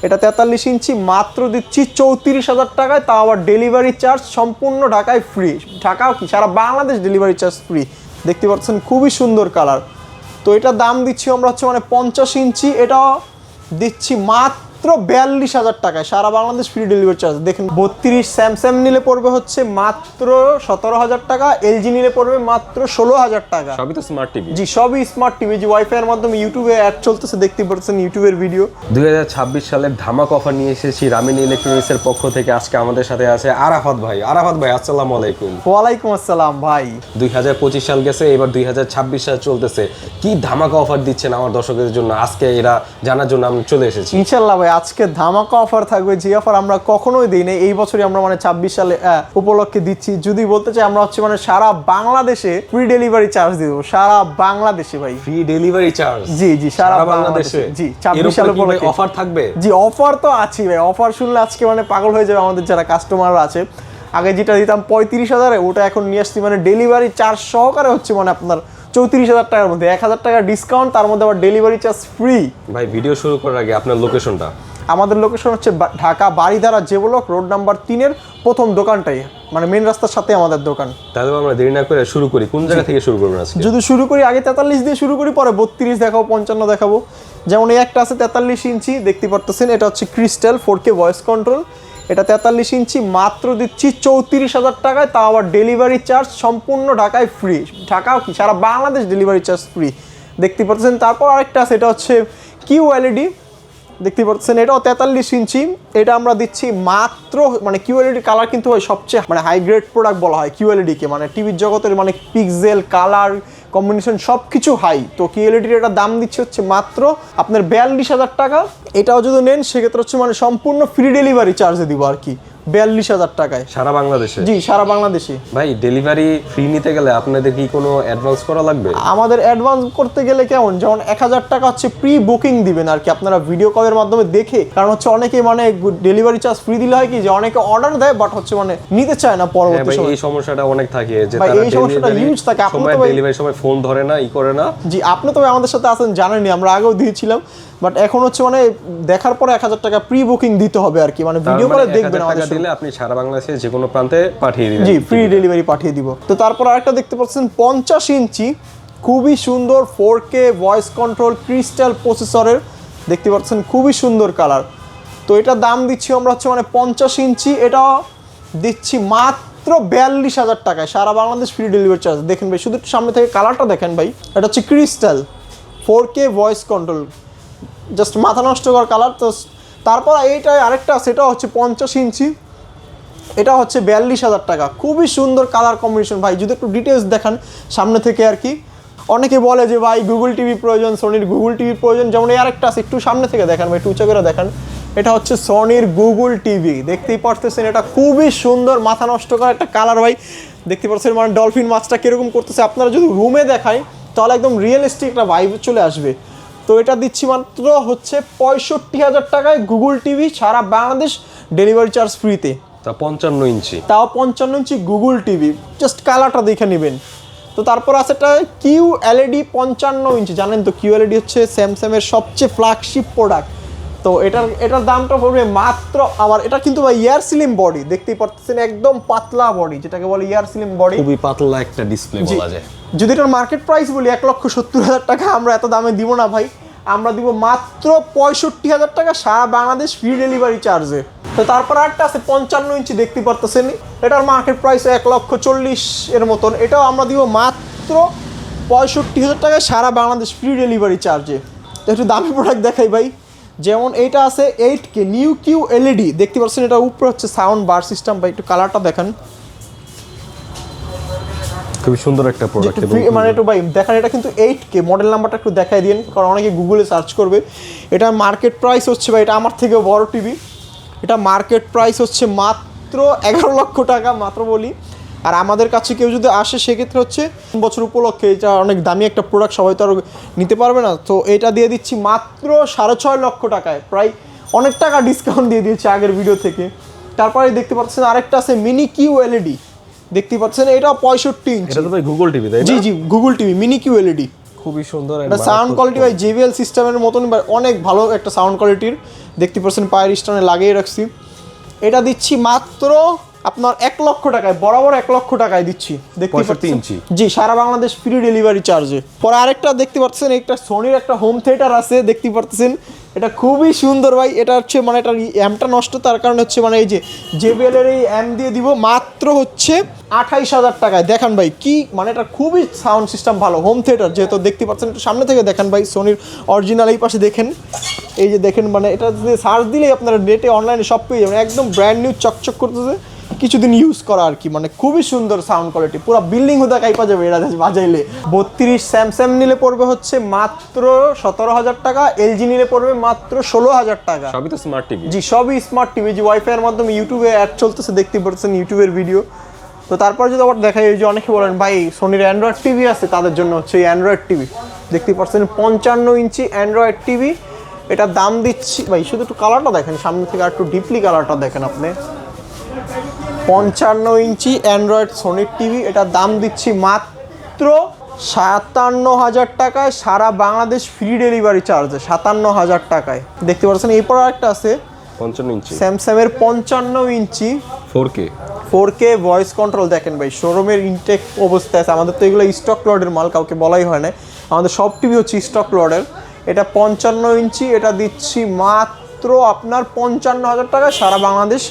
এটা 43 ইঞ্চি মাত্র দিচ্ছি 34,000 টাকায়, তাও আবার ডেলিভারি চার্জ সম্পূর্ণ ঢাকায় ফ্রি। ঢাকাও কি সারা বাংলাদেশ ডেলিভারি চার্জ ফ্রি। দেখতে পাচ্ছেন খুবই সুন্দর কালার। তো এটা দাম দিচ্ছি আমরা হচ্ছে 50 ইঞ্চি, এটা দিচ্ছি মাত্র 42,000 টাকায়, সারা বাংলাদেশ ফ্রি ডেলিভারি চার্জ। দেখেন 32 স্যামসাং নিলে পড়বে হচ্ছে মাত্র 17,000 টাকা, এলজি নিলে পড়বে মাত্র 16,000 টাকা। সবই তো স্মার্ট টিভি। জি সবই স্মার্ট টিভি। যে ওয়াইফাই এর মাধ্যমে ইউটিউবে অ্যাড চলতেছে, দেখতে পাচ্ছেন ইউটিউবের ভিডিও। 2026 সালের ধামাকা অফার নিয়ে এসেছি রামিনী ইলেকট্রনিক্সের পক্ষ থেকে। আজকে আমাদের সাথে আছে আরাফাত ভাই। আরাফাত ভাই আসসালামু আলাইকুম। ওয়ালাইকুম আসসালাম ভাই। 2025 সাল গেছে, এবার 2026 সাল চলতেছে। কি ধামাকা অফার দিচ্ছেন আমার দর্শকদের জন্য, আজকে এরা জানার জন্য আমি চলে এসেছি। ইনশাআল্লাহ ভাই আজকে ধামাকা অফার থাকবে, যে অফার আমরা কখনোই দিই না। এই বছরই আমরা 26 সালে উপলক্ষে দিচ্ছি। যদি বলতে চাই আমরা হচ্ছে সারা বাংলাদেশে ফ্রি ডেলিভারি চার্জ দিব, সারা বাংলাদেশে ভাই ফ্রি ডেলিভারি চার্জ। জি জি সারা বাংলাদেশে। জি 26 সালে উপলক্ষে অফার থাকবে। জি অফার তো আছে ভাই। অফার শুনলে আজকে পাগল হয়ে যাবে আমাদের যারা কাস্টমাররা আছে। আগে যেটা দিতাম 35,000-এ, ওটা এখন নিয়ে আসছি ডেলিভারি চার্জ সহকারে হচ্ছে আপনার 34,000 টাকার মধ্যে 1,000 টাকা ডিসকাউন্ট, তার মধ্যে আবার ডেলিভারি চার্জ ফ্রি। ভাই ভিডিও শুরু করার আগে আপনার লোকেশনটা। আমাদের লোকেশন হচ্ছে Dhaka Baridhara J block road number 3-এর প্রথম দোকানটাই, মেন রাস্তার সাথে আমাদের দোকান। তাহলে আমরা দেরি না করে শুরু করি। কোন জায়গা থেকে শুরু করবেন আজকে? যদি শুরু করি আগে 43 দিয়ে শুরু করি, পরে 32 দেখাবো, 55 দেখাবো। যেমন এই একটা আছে 43 ইঞ্চি, দেখতে পারতেছেন এটা হচ্ছে ক্রিস্টাল 4K ভয়েস কন্ট্রোল। এটা 43 ইঞ্চি মাত্র দিচ্ছি 34,000 টাকায়, তাও আবার ডেলিভারি চার্জ সম্পূর্ণ ঢাকায় ফ্রি। ঢাকাও কি সারা বাংলাদেশ ডেলিভারি চার্জ ফ্রি। দেখতে পাচ্ছেন। তারপর আরেকটা আছে, এটা হচ্ছে QLED, দেখতে পাচ্ছেন এটাও 43 ইঞ্চি। এটা আমরা দিচ্ছি মাত্র QLED কালার কিন্তু সবচেয়ে হাই গ্রেড প্রোডাক্ট বলা হয় QLED কে, টিভির জগতের পিক্সেল কালার কম্বিনেশন সব কিছু হাই। তো QLED এর এটা দাম দিচ্ছে হচ্ছে মাত্র আপনার 42,000 টাকা। এটাও যদি নেন সেক্ষেত্রে হচ্ছে সম্পূর্ণ ফ্রি ডেলিভারি চার্জে দিব আর কি, 42,000 টাকায় সারা বাংলাদেশে। জি সারা বাংলাদেশে। ভাই ডেলিভারি ফ্রি নিতে গেলে আপনাদের কি কোনো অ্যাডভান্স করা লাগবে? আমাদের অ্যাডভান্স করতে গেলে কেমন, যেমন 1,000 টাকা হচ্ছে প্রি বুকিং দিবেন আর কি, আপনারা ভিডিও কলের মাধ্যমে দেখে। কারণ হচ্ছে অনেকে ডেলিভারি চার্জ ফ্রি দিলে হয় কি যে অনেকে অর্ডার দেয় বাট হচ্ছে নিতে চায় না পরবর্তী সময়। এই সমস্যাটা অনেক থাকে যে তারা এই সমস্যাটা ইউজ থাকে। আপনি তো ডেলিভারি সময় ফোন ধরে না, করে না। জি আপনি তো আমাদের সাথে আছেন, জানেনই আমরা আগেও দিয়েছিলাম, বাট এখন হচ্ছে দেখার পরে 1,000 টাকা প্রি বুকিং দিতে হবে আর কি, ভিডিও কলে দেখবেন আমাদের দিলে আপনি সারা বাংলাদেশে যে কোনো প্রান্তে পাঠিয়ে দিবেন। জি ফ্রি ডেলিভারি পাঠিয়ে দিব। তো তারপর আরেকটা দেখতে পাচ্ছেন 50 ইঞ্চি খুবই সুন্দর 4K ভয়েস কন্ট্রোল ক্রিস্টাল প্রসেসরের, দেখতে পাচ্ছেন খুবই সুন্দর কালার। তো এটা দাম দিচ্ছি আমরা হচ্ছে 50 ইঞ্চি, এটা দিচ্ছি মাত্র 42,000 টাকায়, সারা বাংলাদেশ ফ্রি ডেলিভারি চার্জ। দেখেন ভাই শুধু সামনে থেকে কালারটা দেখেন ভাই, এটা হচ্ছে crystal 4K voice control, just মাথা নষ্ট করার কালার। তো তারপর এইটাই আরেকটা সেটা হচ্ছে 50 ইঞ্চি, এটা হচ্ছে 42,000 টাকা, খুবই সুন্দর কালার কম্বিনেশন। ভাই যদি একটু ডিটেলস দেখান সামনে থেকে আর কি। অনেকে বলে যে ভাই গুগল টিভি প্রয়োজন, সোনির গুগল টিভি প্রয়োজন, যেমন এই আরেকটা আছে, একটু সামনে থেকে দেখান ভাই, টুচা করে দেখান। এটা হচ্ছে সোনির গুগল টিভি, দেখতেই পারতেছেন এটা খুবই সুন্দর মাথা নষ্ট করা একটা কালার ভাই। দেখতে পাচ্ছেন ডলফিন মাছটা কিরকম করতেছে, আপনারা যদি রুমে দেখায় তাহলে একদম রিয়েলিস্টিক একটা ভাইব চলে আসবে। তো এটা দিচ্ছি মাত্র হচ্ছে 65,000 টাকায় গুগল টিভি, সারা বাংলাদেশ ডেলিভারি চার্জ ফ্রিতে। তা 55 ইঞ্চি, তাও 55 ইঞ্চি গুগল টিভি, জাস্ট কালারটা দেখে নেবেন। তো তারপর আছে এটা QLED 55 ইঞ্চি, জানেন তো QLED হচ্ছে স্যামসাংয়ের সবচেয়ে ফ্ল্যাগশিপ প্রোডাক্ট। তো এটার দামটা পড়বে মাত্র আমার, এটা কিন্তু ভাই ইয়ার স্লিম বডি, দেখতেই পাচ্ছেন একদম পাতলা বডি, যেটাকে বলে ইয়ার স্লিম বডি, খুবই পাতলা একটা ডিসপ্লে বলা যায়। যদি এটার মার্কেট প্রাইস বলি 1,70,000 টাকা, আমরা এত দামে দিব না ভাই, আমরা দিব মাত্র 65,000 টাকা, সারা বাংলাদেশ ফ্রি ডেলিভারি চার্জে। তো তারপর আরেকটা আছে 55 ইঞ্চি, দেখতে পারতেছেন এটার মার্কেট প্রাইস 1,40,000 এর মতন, এটাও আমরা দিব মাত্র 65,000 টাকায়, সারা বাংলাদেশ ফ্রি ডেলিভারি চার্জে। তো একটু দামি প্রোডাক্ট দেখাই ভাই, যেমন এইটা আছে 8K নিউ QLED, দেখতে পাচ্ছেন এটা উপরে হচ্ছে সাউন্ড বার সিস্টেম ভাই, একটু কালারটা দেখান, খুবই সুন্দর একটা প্রোডাক্ট। একটু ভাই দেখেন, এটা কিন্তু 8K, মডেল নাম্বারটা একটু দেখাই দিন, কারণ অনেকে গুগলে সার্চ করবে। এটা মার্কেট প্রাইস হচ্ছে ভাই, এটা আমার থেকে বড় টিভি, এটা মার্কেট প্রাইস হচ্ছে মাত্র 11 লক্ষ টাকা মাত্র বলি। আর আমাদের কাছে কেউ যদি আসে সেক্ষেত্রে হচ্ছে বছর উপলক্ষে, এটা অনেক দামি একটা প্রোডাক্ট, সবাই তো আর নিতে পারবে না। তো এটা দিয়ে দিচ্ছি মাত্র 6.5 লক্ষ টাকায়, প্রায় অনেক টাকা ডিসকাউন্ট দিয়ে দিয়েছে আগের ভিডিও থেকে। তারপরে দেখতে পাচ্ছেন আরেকটা আছে মিনি QLED, দেখতে পাচ্ছেন এটা 65 ইঞ্চি, এটা তো ভাই গুগল টিভি তাই না? জি জি গুগল টিভি মিনি QLED, খুবই সুন্দর and এটা সাউন্ড মারাত্মক কোয়ালিটি ভাই JBL সিস্টেমের মতন অনেক ভালো একটা সাউন্ড কোয়ালিটির, দেখতে পাচ্ছেন পায়ের স্টোনে লাগিয়ে রাখছি। এটা দিচ্ছি মাত্র আপনার 1 লক্ষ টাকায়, বরাবর 1 লক্ষ টাকায় দিচ্ছি, দেখতে 65 পাচ্ছেন ইঞ্চি। জি, সারা বাংলাদেশ ফ্রি ডেলিভারি চার্জে। পরে আরেকটা দেখতে পাচ্ছেন, একটা সোনির একটা হোম থিয়েটার আছে, দেখতে পাচ্ছেন এটা খুবই সুন্দর ভাই। এটা হচ্ছে মানে এটার অ্যামটা নষ্ট, তার কারণে হচ্ছে মানে এই যে JBL এর এই অ্যাম দিয়ে দিব মাত্র হচ্ছে 28,000 টাকায়। দেখেন ভাই কি মানে এটা খুবই সাউন্ড সিস্টেম ভালো, হোম থিয়েটার যেহেতু দেখতে পাচ্ছেন, একটু সামনে থেকে দেখেন ভাই, সোনির অরিজিনাল এই পাশে দেখেন, এই যে দেখেন মানে এটা যদি সার্চ দিলেই আপনারা নেটে অনলাইনে সব পেয়ে যাবেন, একদম ব্র্যান্ড নিউ চকচক করতেছে, কিছুদিন ইউজ করা আর কি, মানে খুবই সুন্দর সাউন্ড কোয়ালিটি, পুরো বিল্ডিং হতে কাইপা যাবে এটা বাজাইলে। 32 স্যামসাং নিলে পড়বে হচ্ছে মাত্র 17,000 টাকা, LG নিলে পড়বে মাত্র 16,000 টাকা। সবই তো স্মার্ট টিভি। জি, সবই স্মার্ট টিভি, যে ওয়াইফাই এর মাধ্যমে ইউটিউবে অ্যাড চলতেছে, দেখতে পাচ্ছেন ইউটিউবের ভিডিও। তো তারপর যদি আবার দেখাই, এই যে অনেকে বলেন ভাই সোনির অ্যান্ড্রয়েড টিভি আছে, তাদের জন্য হচ্ছে এই অ্যান্ড্রয়েড টিভি, দেখতে পাচ্ছেন 55 ইঞ্চি অ্যান্ড্রয়েড টিভি। এটার দাম দিচ্ছি ভাই, শুধু একটু কালারটা দেখেন সামনে থেকে, আর একটু ডিপলি কালারটা দেখেন আপনি। 55 ইঞ্চি অ্যান্ড্রয়েড সোনির টিভি, এটার দাম দিচ্ছি মাত্র 57,000 টাকায়, সারা বাংলাদেশ ফ্রি ডেলিভারি চার্জে 57,000 টাকায়। দেখতে পাচ্ছেন এরপর আরেকটা আছে 55 ইঞ্চি স্যামসাং এর 55 ইঞ্চি 4K ভয়েস কন্ট্রোল। দেখেন ভাই শোরুমের ইনটেক অবস্থায় আছে, আমাদের তো এগুলো স্টক লটের মাল, কাউকে বলাই হয় না, আমাদের সব টিভি হচ্ছে স্টক লটের। এটা 55 ইঞ্চি, এটা দিচ্ছি মাত্র আপনার 55,000 টাকায়, সারা বাংলাদেশ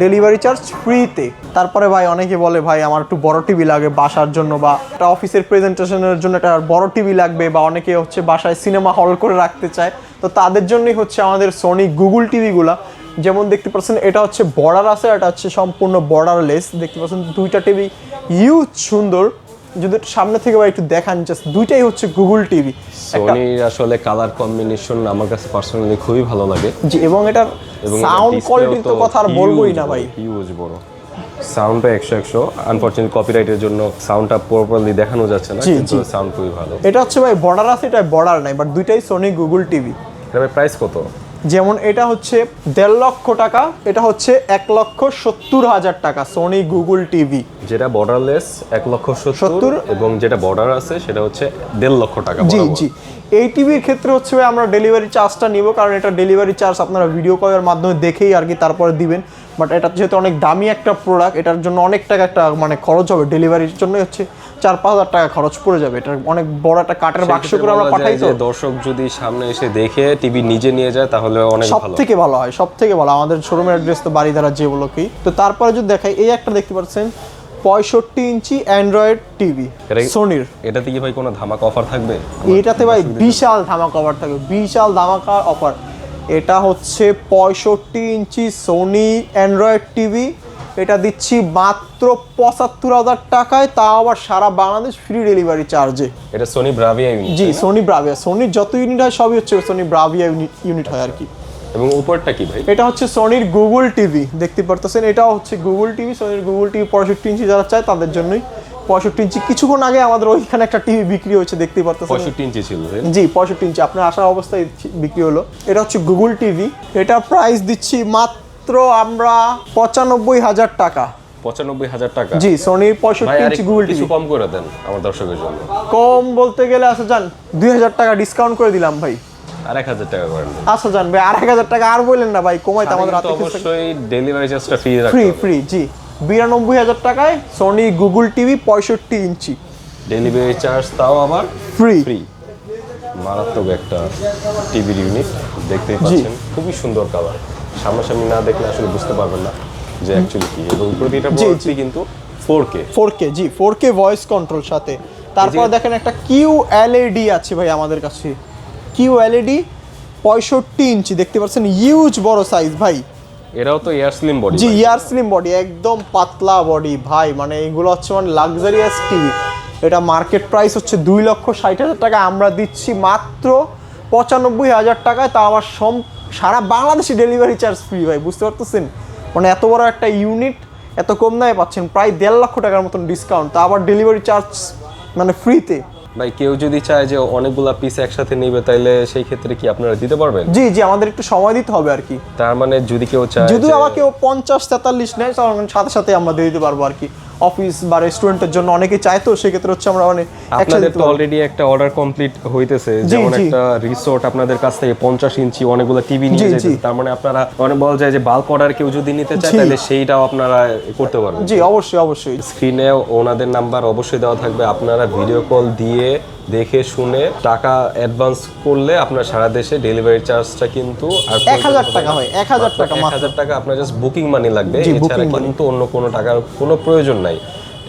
ডেলিভারি চার্জ ফ্রিতে। তারপরে ভাই অনেকে বলে ভাই আমার একটু বড় টিভি লাগে বাসার জন্য, বা একটা অফিসের প্রেজেন্টেশনের জন্য একটা বড় টিভি লাগবে, বা অনেকে হচ্ছে বাসায় সিনেমা হল করে রাখতে চায়, তো তাদের জন্যই হচ্ছে আমাদের সোনি গুগল টিভিগুলা। যেমন দেখতে পাচ্ছেন এটা হচ্ছে বর্ডার আছে, এটা হচ্ছে সম্পূর্ণ বর্ডারলেস, দেখতে পাচ্ছেন দুইটা টিভি ইউজ সুন্দর। যদি একটু সামনে থেকে ভাই একটু দেখান, জাস্ট দুইটাই হচ্ছে গুগল টিভি। সোনির আসলে কালার কম্বিনেশন আমার কাছে পার্সোনালি খুবই ভালো লাগে। জি, এবং এটার সাউন্ড কোয়ালিটির তো কথা আর বলবোই না ভাই, হিউজ বড় সাউন্ডটা 100 আনফরচুনেটলি কপিরাইটের জন্য সাউন্ডটা প্রপারলি দেখানো যাচ্ছে না, কিন্তু সাউন্ড খুবই ভালো। এটা হচ্ছে ভাই বর্ডার আছে, এটা বর্ডার নাই, বাট দুইটাই সোনি গুগল টিভি। এটার প্রাইস কত? যেমন এটা হচ্ছে 1.5 লক্ষ টাকা, এটা হচ্ছে 1,70,000 টাকা সোনি গুগল টিভি। যেটা বর্ডারলেস 1,70,000 এবং যেটা বর্ডার আছে সেটা হচ্ছে 1.5 লক্ষ টাকা। জি জি, এই টিভির ক্ষেত্রে হচ্ছে ভাই আমরা ডেলিভারি চার্জটা নিব, কারণ এটা ডেলিভারি চার্জ আপনারা ভিডিও কলের মাধ্যমে দেখেই আর কি তারপরে দিবেন। বাট এটা যেহেতু অনেক দামি একটা প্রোডাক্ট, এটার জন্য অনেক টাকা একটা মানে খরচ হবে, ডেলিভারির জন্য হচ্ছে 4-5 হাজার টাকা খরচ পড়ে যাবে। এটা অনেক বড় একটা কাঠের বাক্স করে আমরা পাঠাই, তো দর্শক যদি সামনে এসে দেখে টিভি নিজে নিয়ে যায় তাহলে অনেক ভালো, সব থেকে ভালো হয়, সব থেকে ভালো। আমাদের শোরুমের অ্যাড্রেস তো বাড়িধারা যেগুলোকেই। তো তারপরে যদি দেখাই, এই একটা দেখতে পাচ্ছেন 65 ইঞ্চি অ্যান্ড্রয়েড টিভি সোনির। এটাতে কি ভাই কোনো ধামাকা অফার থাকবে? এটাতে ভাই বিশাল ধামাকা অফার থাকবে, বিশাল ধামাকা অফার। এটা হচ্ছে 65 ইঞ্চি সোনি অ্যান্ড্রয়েড টিভি, এটা দিচ্ছি মাত্র 75,000 টাকায়, তাও আবার সারা বাংলাদেশ ফ্রি ডেলিভারি চার্জে। এটা সোনি ব্রাভিয়া ইউনিট। জি, সোনি ব্রাভিয়া, সোনির যত ইউনিট হয় সবই হচ্ছে সোনি ব্রাভিয়া ইউনিট হয় আর কি। এবং উপরটা কি ভাই? এটা হচ্ছে সোনির গুগল টিভি, দেখতে পারতেছেন এটাও হচ্ছে গুগল টিভি, সোনির গুগল টিভি 65 ইঞ্চি যারা চায় তাদের জন্যই। 65 ইঞ্চি কিছুক্ষণ আগে আমাদের ওইখানে একটা টিভি বিক্রি হয়েছে, দেখতে পারতেছেন 65 ইঞ্চি ছিল। জি, 65 ইঞ্চি আপনার আসার অবস্থায় বিক্রি হলো। এটা হচ্ছে গুগল টিভি, এটা প্রাইস দিচ্ছি মাত্র আমরা 95,000 টাকা। 95,000 টাকা? জি, সোনির 65 ইঞ্চি গুগল টিভি। কিছু কম করে দেন আমার দর্শকের জন্য। কম বলতে গেলে আচ্ছা যান 2,000 টাকা ডিসকাউন্ট করে দিলাম ভাই। আর 1,000 টাকা করেন। আচ্ছা যান ভাই, আর 1,000 টাকা আর বললেন না ভাই, কমাইতে আমাদের তো অবশ্যই ডেলিভারি চার্জটা ফ্রি রাখতে ফ্রি হবে। ফ্রি জি, 92,000 টাকায় সোনি গুগল টিভি 65 ইঞ্চি, ডেলিভারি চার্জ তাও আবার ফ্রি। ফ্রি। মারাত্মক একটা টিভি ইউনিট, দেখতেই পাচ্ছেন খুবই সুন্দর কালার। সামনাসামনি না দেখলে আসলে বুঝতে পারবেন না যে অ্যাকচুয়ালি কি, এবং প্রতিটা প্রোডাক্টই কিন্তু 4K জি, 4K ভয়েস কন্ট্রোল সাথে। তারপর দেখেন একটা QLED আছে ভাই আমাদের কাছে, QLED 65 ইঞ্চি, দেখতে পাচ্ছেন ইউজ বড় সাইজ ভাই। এরাও তো এয়ার স্লিম বডি। জি, এয়ার স্লিম বডি, একদম পাতলা বডি ভাই, মানে এগুলো হচ্ছে মানে লাক্সারিয়াস টিভি। এটা মার্কেট প্রাইস হচ্ছে 2,60,000 টাকা, আমরা দিচ্ছি মাত্র 95,000 টাকায়, তা আবার সারা বাংলাদেশে ডেলিভারি চার্জ ফ্রি ভাই, বুঝতে পারতেছেন? মানে এত বড় একটা ইউনিট এত কম দামে পাচ্ছেন, প্রায় 1.5 লক্ষ টাকার মতন ডিসকাউন্ট, তা আবার ডেলিভারি চার্জ মানে ফ্রিতে। ভাই কেউ যদি চায় যে অনেকগুলা পিস একসাথে নেবে, তাইলে সেই ক্ষেত্রে কি আপনারা দিতে পারবেন? জি জি, আমাদের একটু সময় দিতে হবে আর কি। তার মানে যদি কেউ চায়, যদি আবার কেউ 50-43 নেয়, তখন সাথে সাথে আমরা দিয়ে দিতে পারবো আর কি। অফিস বা রেস্টুরেন্টের জন্য অনেকেই চায়, তো সেক্ষেত্রে হচ্ছে আমরা মানে আপনাদের তো অলরেডি একটা অর্ডার কমপ্লিট হইতেছে, যেমন একটা রিসোর্ট আপনাদের কাছ থেকে 50 ইঞ্চি অনেকগুলো টিভি নিয়ে যেতে, তার মানে আপনারা মানে বলা যায় যে বাল্ক অর্ডার কেউ যদি নিতে চায় তাহলে সেইটাও আপনারা করতে পারবেন। জি অবশ্যই অবশ্যই। স্ক্রিনে ওনাদের নাম্বার অবশ্যই দেওয়া থাকবে, আপনারা ভিডিও কল দিয়ে দেখে শুনে টাকা অ্যাডভান্স করলে আপনার সারা দেশে ডেলিভারি চার্জটা কিন্তু 1000 টাকা হয়, 1000 টাকা মাত্র। 1000 টাকা আপনার জাস্ট বুকিং মানি লাগবে, এছাড়া কিন্তু অন্য কোনো টাকার কোনো প্রয়োজন নাই।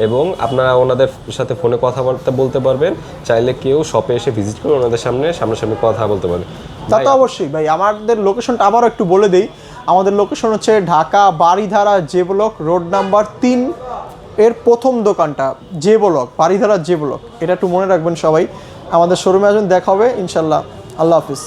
এবং আপনারা ওনাদের সাথে ফোনে কথাবার্তা বলতে পারবেন, চাইলে কেউ শপে এসে ভিজিট করে ওনাদের সামনাসামনি কথা বলতে পারবেন। তা তো অবশ্যই ভাই। আমাদের লোকেশনটা আবারও একটু বলে দেই, আমাদের লোকেশন হচ্ছে Dhaka Baridhara J block, road number 3 এর প্রথম দোকানটা J block, Baridhara J block, এটা একটু মনে রাখবেন সবাই। আমাদের শোরুমে আসবেন, দেখা হবে ইনশাল্লাহ। আল্লাহ হাফিজ।